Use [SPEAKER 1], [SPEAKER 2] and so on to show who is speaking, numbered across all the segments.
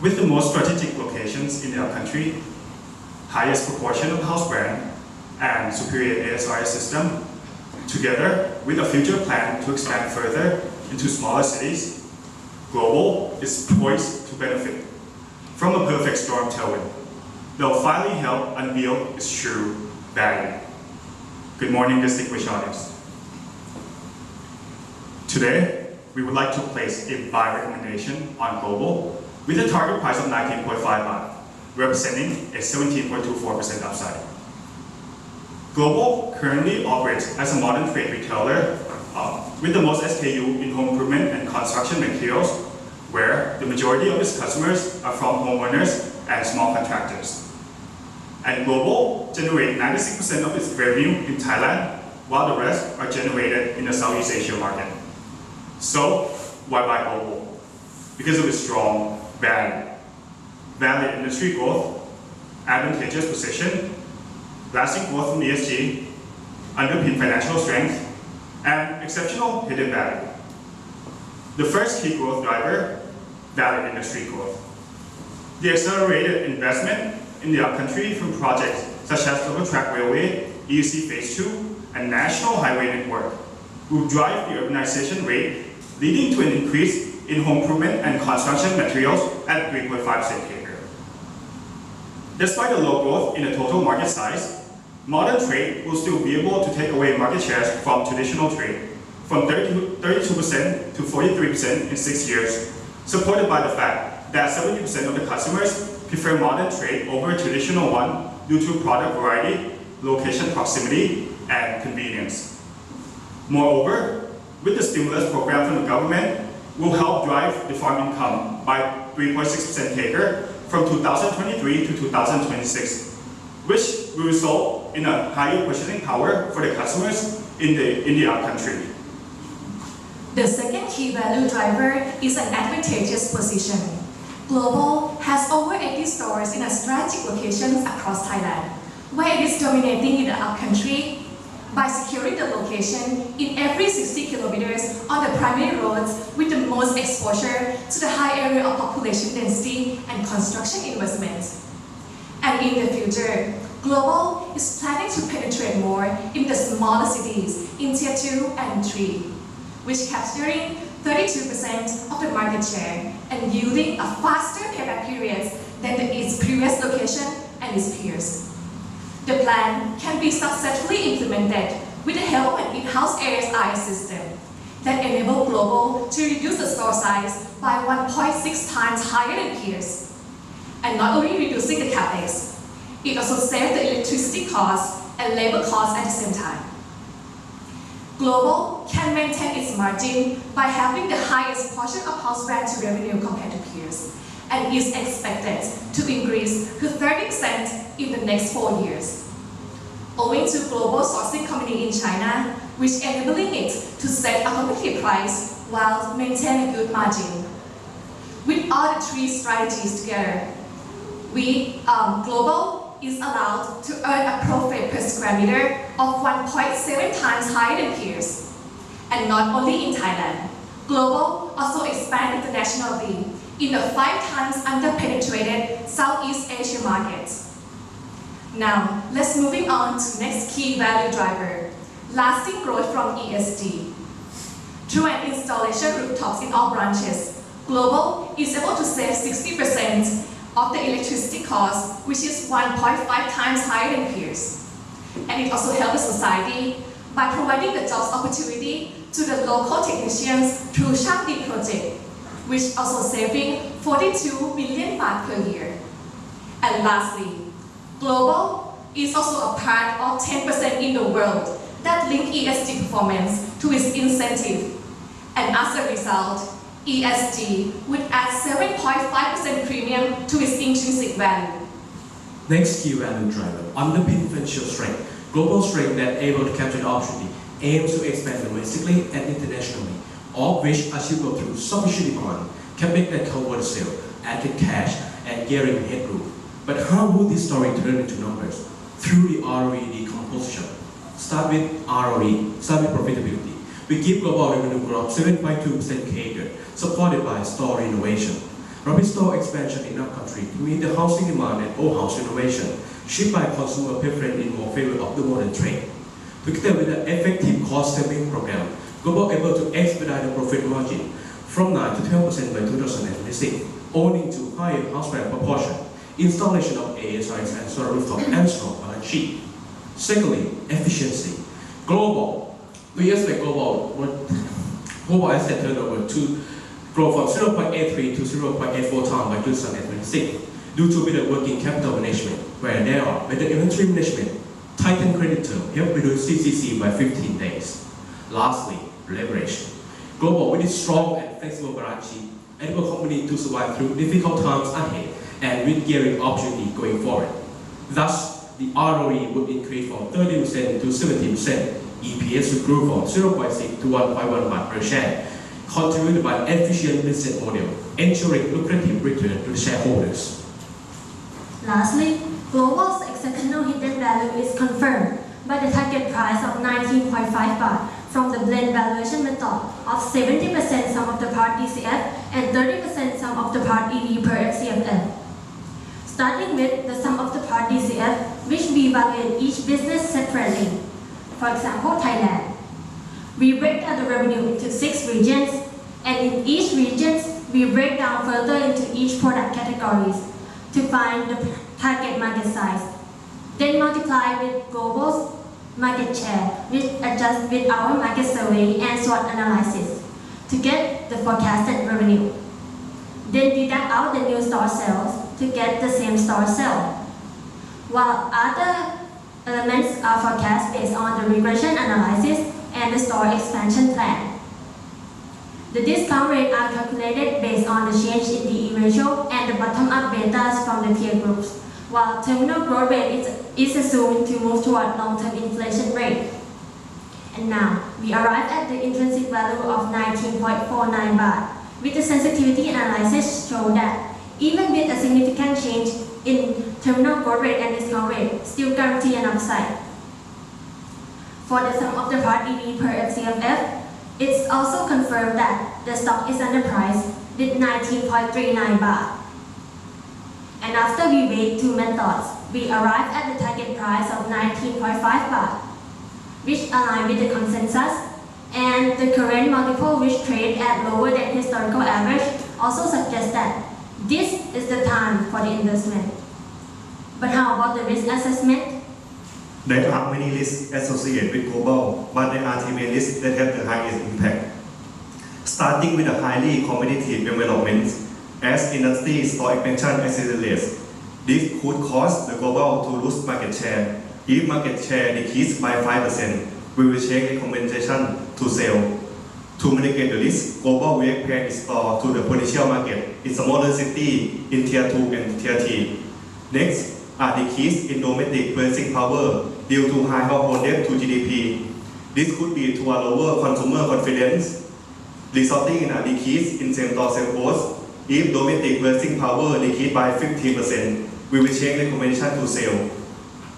[SPEAKER 1] With the most strategic locations in our country, highest proportion of house brand, and superior ASRS system, together with a future plan to expand further into smaller cities, Global is poised to benefit from a perfect storm tailwind that will finally help unveil its true value. Good morning, distinguished audience. Today, we would like to place a buy recommendation on Global with a target price of 19.5 baht, representing a 17.24% upside. Global currently operates as a modern trade retailer with the most SKU in home improvement and construction materials, where the majority of its customers are from homeowners and small contractors. And Global generates 96% of its revenue in Thailand, while the rest are generated in the Southeast Asia market. So, why buy Global? Because of its strong value, valid industry growth, advantageous position, lasting growth from ESG, underpinned financial strength, and exceptional hidden value. The first key growth driver, valid industry growth. The accelerated investment in the upcountry from projects such as Double Track Railway, EEC Phase 2, and National Highway Network will drive the urbanization rate, leading to an increase in home improvement and construction materials at 3.5% CAGR. Despite the low growth in the total market size, modern trade will still be able to take away market shares from traditional trade, from 32% to 43% in 6 years, supported by the fact that 70% of the customers prefer modern trade over traditional one due to product variety, location proximity, and convenience. Moreover, with the stimulus program from the government, will help drive the farm income by 3.6% CAGR from 2023 to 2026, which will result in a higher purchasing power for the customers in the upcountry.
[SPEAKER 2] The second key value driver is an advantageous position. Global has over 80 stores in strategic locations across Thailand, where it is dominating in the upcountry by securing the location in every 60 kilometers on the primary roads with the most exposure to the high area of population density and construction investments. And in the future, Global is planning to penetrate more in the smaller cities in Tier 2 and 3, which capturing 32% of the market share and yielding a faster payback period than its previous location and its peers. The plan can be successfully implemented with the help of an in-house ASRS system that enable Global to reduce the store size by 1.6 times higher than peers. And not only reducing the capex, it also saves the electricity costs and labor costs at the same time. Global can maintain its margin by having the highest portion of house brand to revenue compared to peers, and is expected to increase to 30% in the next 4 years. Owing to global sourcing company in China, which enabling it to set a competitive price while maintaining a good margin. With all the three strategies together, Global is allowed to earn a profit per square meter of 1.7 times higher than peers. And not only in Thailand, Global also expand internationally in the 5 times under-penetrated Southeast Asia markets. Now, let's moving on to next key value driver, lasting growth from ESG. Through an installation rooftops in all branches, Global is able to save 60% of the electricity cost, which is 1.5 times higher than peers. And it also helps the society by providing the jobs opportunity to the local technicians through Shakti project, which also saving 42 million baht per year. And lastly, Global is also a part of 10% in the world that link ESG performance to its incentive. And as a result, ESG would add 7.5% premium to its intrinsic value.
[SPEAKER 3] Next key value driver, underpin financial strength. Global strength that able to capture the opportunity aims to expand domestically and internationally, all of which achievable through sufficient demand, can make that cover the sale, added cash, and gearing headroom. But how will this story turn into numbers? Through the ROE decomposition. Start with ROE, start with profitability. We give global revenue growth 7.2% CAGR, supported by store innovation. Rapid store expansion in our country to meet the housing demand and old house renovation, shaped by consumer preference in more favor of the modern trade. Together with an effective cost-saving program, Global able to expedite the profit margin from 9 to 12% by 2026, owing to higher house brand proportion, installation of ASIs and solar rooftop and strong balance sheet. Secondly, efficiency. We expect global asset turnover to grow from 0.83 to 0.84 times by 2026 due to better working capital management, where there are better inventory management, tightened credit term, help reduce CCC by 15 days. Lastly, leverage. Global, with its strong and flexible balance sheet, enable company to survive through difficult times ahead and with gearing opportunity going forward. Thus, the ROE would increase from 30% to 70%. EPS would grow from 0.6 to 1.1 baht per share, contributed by efficient business model, ensuring lucrative return to shareholders.
[SPEAKER 4] Lastly, Global's exceptional hidden value is confirmed by the target price of 19.5 baht from the blend valuation method of 70% sum of the part DCF and 30% sum of the part EV per FCFM. Starting with the sum of the part DCF, which we evaluate each business separately. For example, Thailand. We break down the revenue into 6 regions, and in each region, we break down further into each product categories to find the target market size. Then multiply with Global's market share, which adjusts with our market survey and SWOT analysis to get the forecasted revenue. Then deduct out the new store sales to get the same store sale, while other elements are forecast based on the regression analysis and the store expansion plan. The discount rates are calculated based on the change in the ratio and the bottom-up betas from the peer groups, while terminal growth rate is assumed to move toward long-term inflation rate. And now, we arrive at the intrinsic value of 19.49 baht, with the sensitivity analysis show that even with a significant change in terminal growth rate and discount rate, still guarantee an upside. For the sum of the part EV per FCFF, it's also confirmed that the stock is underpriced with 19.39 baht. And after we weigh two methods, we arrive at the target price of 19.5 baht, which align with the consensus, and the current multiple, which trade at lower than historical average, also suggests that this is the time for the investment. But how about the risk assessment?
[SPEAKER 5] There are many risks associated with Global, but there are three main risks that have the highest impact. Starting with a highly competitive environment, as industry store expansion accelerates, this could cause the Global to lose market share. If market share decreases by 5%, we will change recommendation to sell. To mitigate the risk, Global will expand its store to the potential market in smaller cities in Tier 2 and Tier 3. Next, a decrease in domestic purchasing power due to high household debt to GDP. This could lead to a lower consumer confidence, resulting in a decrease in same-store sales growth. If domestic purchasing power decreases by 15%, we will change recommendation to sell.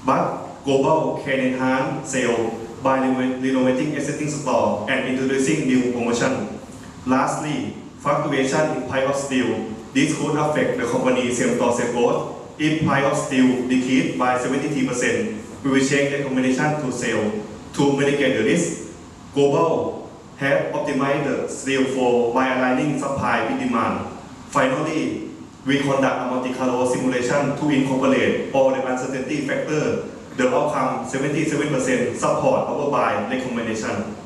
[SPEAKER 5] But Global can enhance sales by renovating existing store and introducing new promotion. Lastly, fluctuation in price of steel. This could affect the company's same-store sales growth. If price of steel decreases by 73%, we will change recommendation to sell. To mitigate the risk, Global have optimized the steel flow by aligning supply with demand. Finally, we conduct a multi-color simulation to incorporate all the uncertainty factors. The outcome 77% support our buy recommendation.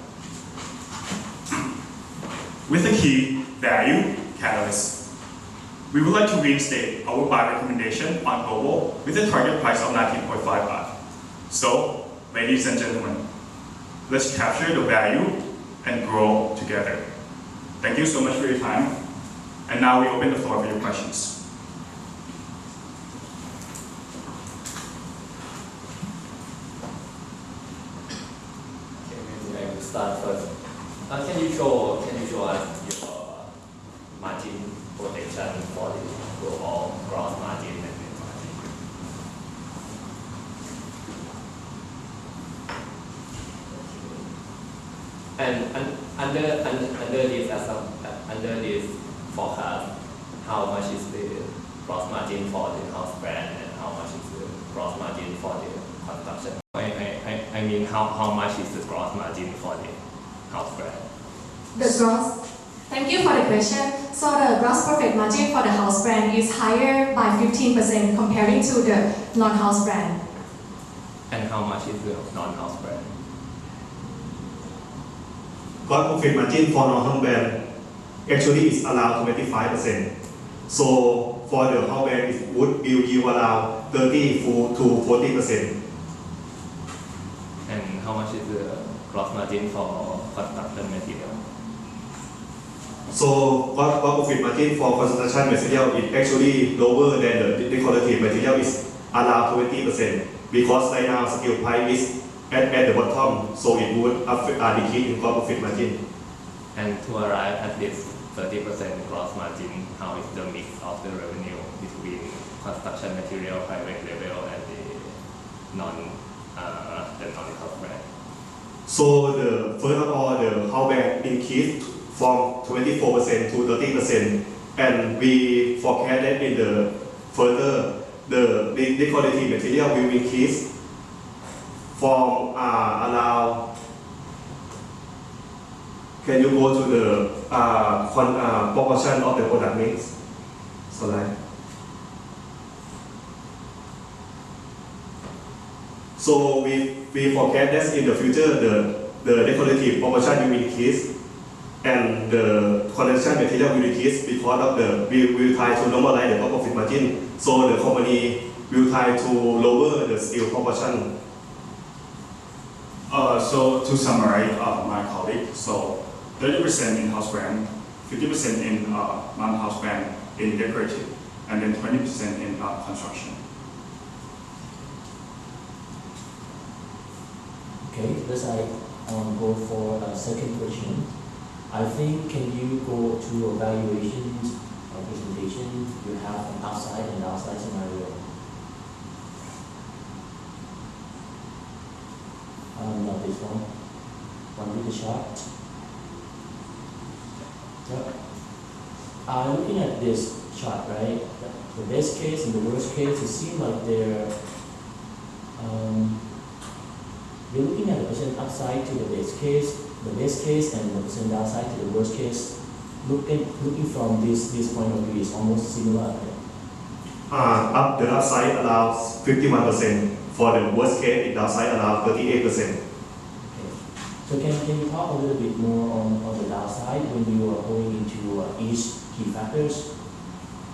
[SPEAKER 1] With the key value catalyst, we would like to reinstate our buy recommendation on Global with a target price of 19.5 baht. So, ladies and gentlemen, let's capture the value and grow together. Thank you so much for your time. And now we open the floor for your questions.
[SPEAKER 6] Start first. Can you show us your margin protection for the overall gross margin and net margin? And under this forecast, how much is the gross margin for the house brand and how much is the gross margin for the construction? I mean, how much is the gross margin for the house brand?
[SPEAKER 2] The gross. Thank you for the question. So the gross profit margin for the house brand is higher by 15% comparing to the non-house brand.
[SPEAKER 6] And how much is the non-house brand?
[SPEAKER 5] Gross profit margin for non-house brand actually is around 25%. So for the house brand, it would yield around 30 to 40%.
[SPEAKER 6] And how much is the gross margin for construction material?
[SPEAKER 5] So gross profit margin for construction material is actually lower than the decorative material is around 20% because right now steel price is at the bottom, so it would decrease in gross profit margin.
[SPEAKER 6] And to arrive at this 30% gross margin, how is the mix of the revenue between construction material, private label, and the non-house brand?
[SPEAKER 5] So first of all, the house brand increased from 24% to 30%, and we forecast that in the further the decorative material will increase from around. Can you go to the proportion of the product mix? Slide. So we forecast that in the future the decorative proportion will increase and the construction material will decrease because of we will try to normalize the gross profit margin. So the company will try to lower the steel proportion.
[SPEAKER 1] So to summarize my colleague, so 30% in house brand, 50% in non-house brand in decorative, and then 20% in construction.
[SPEAKER 7] Okay, let's go for a second question. I think can you go to a valuation presentation? You have an upside and downside scenario. Not this one. One with the chart. Yep. Looking at this chart, right? The best case and the worst case, it seems like they're looking at the percent upside to the best case, and the percent downside to the worst case. Looking from this point of view is almost similar.
[SPEAKER 5] The upside allows 51%. For the worst case, the downside allows 38%.
[SPEAKER 7] Okay. So can you talk a little bit more on the downside when you are going into each key factors?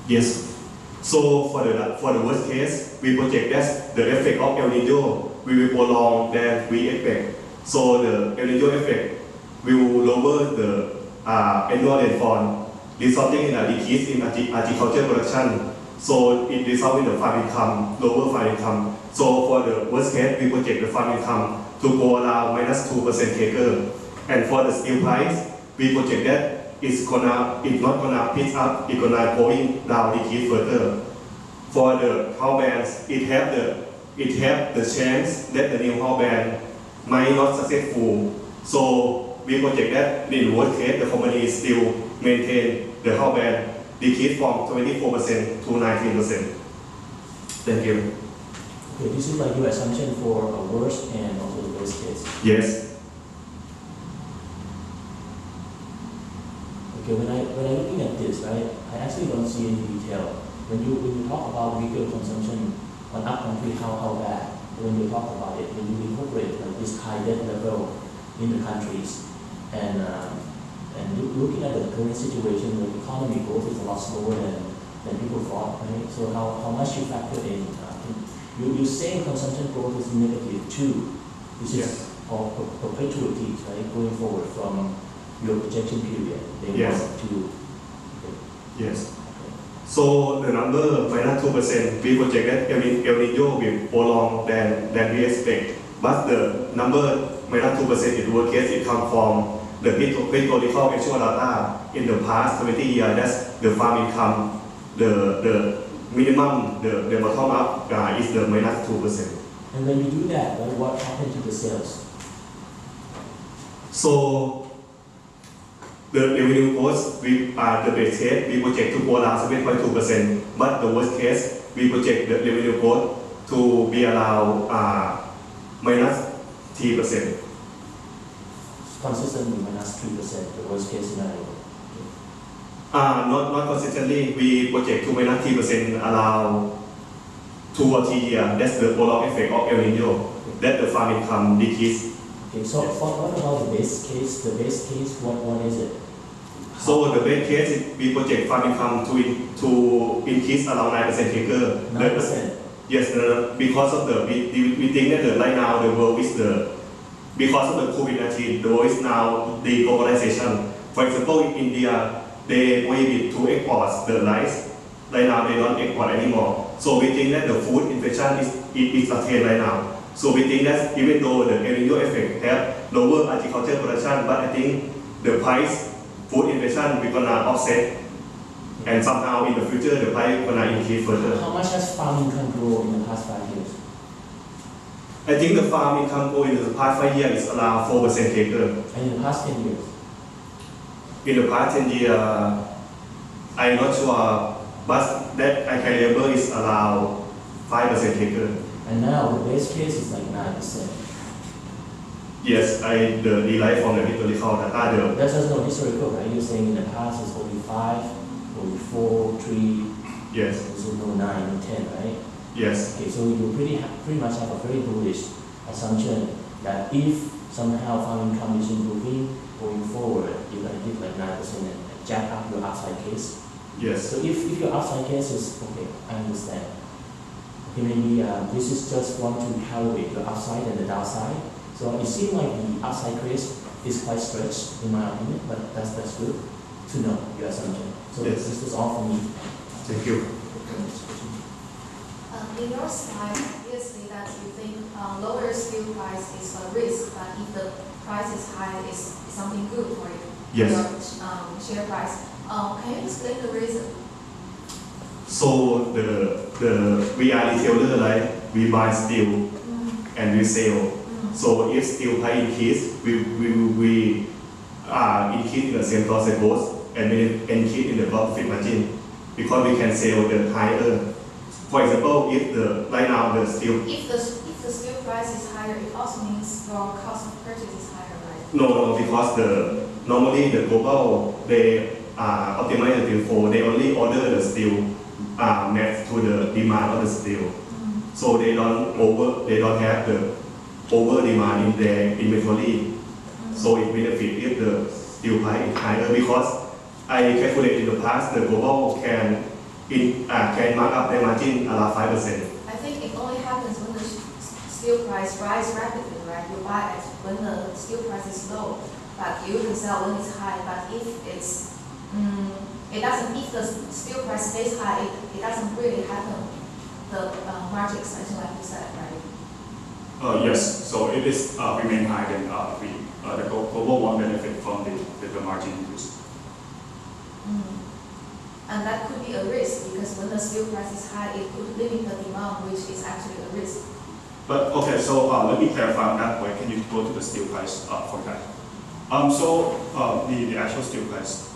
[SPEAKER 5] Yes. So for the worst case, we project that the effect of El Nino will prolong than we expect. So the El Nino effect will lower the annual rainfall, resulting in a decrease in agriculture production. So it results in the farm income, lower farm income. So for the worst case, we project the farm income to go around -2% CAGR. And for the steel price, we project that it's not gonna pick up, it's gonna going down, decrease further. For the house brands, it have the chance that the new house brand might not successful. So we project that in worst case, the company still maintain the house brand decrease from 24% to 19%. Thank you.
[SPEAKER 7] Okay, this is like your assumption for a worst and also the best case.
[SPEAKER 5] Yes.
[SPEAKER 7] Okay, when I looking at this, right, I actually don't see any detail. When you talk about retail consumption on up country, how bad? When you talk about it, when you incorporate like this high debt level in the countries, and looking at the current situation, the economy growth is a lot slower than people thought, right? So how much you factor in? You say consumption growth is negative too. This is all perpetuities, right? Going forward from your projection period.
[SPEAKER 5] Yes. Yes. So the number -2%, we project that El Nino will prolong than we expect. But the number -2% in worst case, it comes from the historical actual data in the past 20 years. That's the farm income, the minimum, the bottom up is the -2%.
[SPEAKER 7] And when you do that, right, what happened to the sales?
[SPEAKER 5] So The revenue growth, the base case, we project to go down 7.2%, but the worst case, we project the revenue growth to be around minus 3%.
[SPEAKER 7] Consistently minus 3%, the worst case scenario.
[SPEAKER 5] Not consistently, we project to minus 3% around 2 or 3 years. That's the overall effect of El Nino. That the farm income decrease.
[SPEAKER 7] Okay, so
[SPEAKER 5] Yes.
[SPEAKER 7] what about the base case? The base case, what is it?
[SPEAKER 5] So the base case is we project farm income to increase around 9% CAGR.
[SPEAKER 7] 9%.
[SPEAKER 5] Yes, because of we think that right now the world is because of the COVID-19, the world is now the globalization. For example, in India, they prohibit to export the rice. Right now, they don't export anymore. So we think that the food inflation is a trend right now. So we think that even though the El Nino effect have lower agriculture production, but I think the price food inflation we're gonna offset, and somehow in the future the price gonna increase further.
[SPEAKER 7] How much has farm income grown in the past 5 years?
[SPEAKER 5] I think the farm income growth in the past 5 years is around 4% CAGR.
[SPEAKER 7] And in the past 10 years?
[SPEAKER 5] In the past 10 years, I'm not sure, but that I can remember is around 5% CAGR.
[SPEAKER 7] And now the base case is like 9%.
[SPEAKER 5] Yes, I derived from the historical data.
[SPEAKER 7] That's just no historical, right? You're saying in the past it's only 5, only 4, 3,
[SPEAKER 5] Yes,
[SPEAKER 7] there's no 9 or 10, right?
[SPEAKER 5] yes,
[SPEAKER 7] Okay, so you pretty much have a very bullish assumption that if somehow farm income is improving going forward, you're going to give like 9% and jack up your upside case.
[SPEAKER 5] yes.
[SPEAKER 7] So if your upside case is, okay, I understand. Okay, maybe this is just want to calibrate your upside and the downside. So it seems like the upside case is quite stretched in my opinion, but that's good to know your assumption. So
[SPEAKER 5] Yes.
[SPEAKER 7] this is all for me.
[SPEAKER 5] Thank you.
[SPEAKER 2] In your slide, obviously that you think lower steel price is a risk, but if the price is high, it's something good for you.
[SPEAKER 5] Yes.
[SPEAKER 2] Your share price. Can you explain the reason?
[SPEAKER 5] So we are retailer, right? We buy steel and we sell. So if steel price increase, we increase in the same process cost and we increase in the profit margin because we can sell the higher. For example, if right now the steel.
[SPEAKER 2] If the steel price is higher, it also means your cost of purchase is higher, right?
[SPEAKER 5] No, because normally the global they optimize the steel for they only order the steel match to the demand of the steel. So they don't have the over demand in their inventory. So it benefit if the steel price is higher because I calculate in the past the global can mark up their margin around 5%.
[SPEAKER 2] I think it only happens when the steel price rise rapidly, right? You buy it when the steel price is low, but you can sell when it's high. But if it's, if the steel price stays high, it doesn't really happen. The margin expansion, like you said, right?
[SPEAKER 1] Yes, so if it's remain high, then the global won't benefit from the margin increase.
[SPEAKER 2] And that could be a risk because when the steel price is high, it could limit the demand, which is actually a risk.
[SPEAKER 1] But okay, so let me clarify on that point. Can you go to the steel price for that? The actual steel price.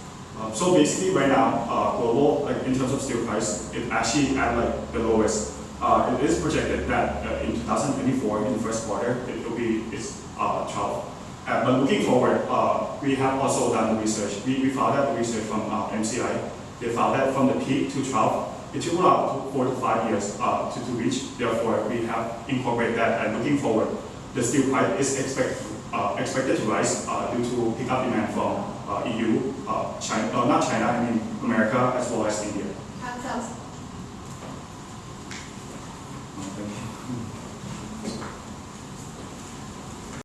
[SPEAKER 1] So basically, right now, global, like in terms of steel price, it actually at like the lowest. It is projected that in 2024, in the first quarter, it's 12. But looking forward, we have also done the research. We found out the research from MCI. They found that from the peak to 12, it took about 4 to 5 years to reach. Therefore, we have incorporated that. And looking forward, the steel price is expected to rise due to pickup demand from EU, China, not China, I mean America as well as India.
[SPEAKER 2] How comes?
[SPEAKER 1] Thank you.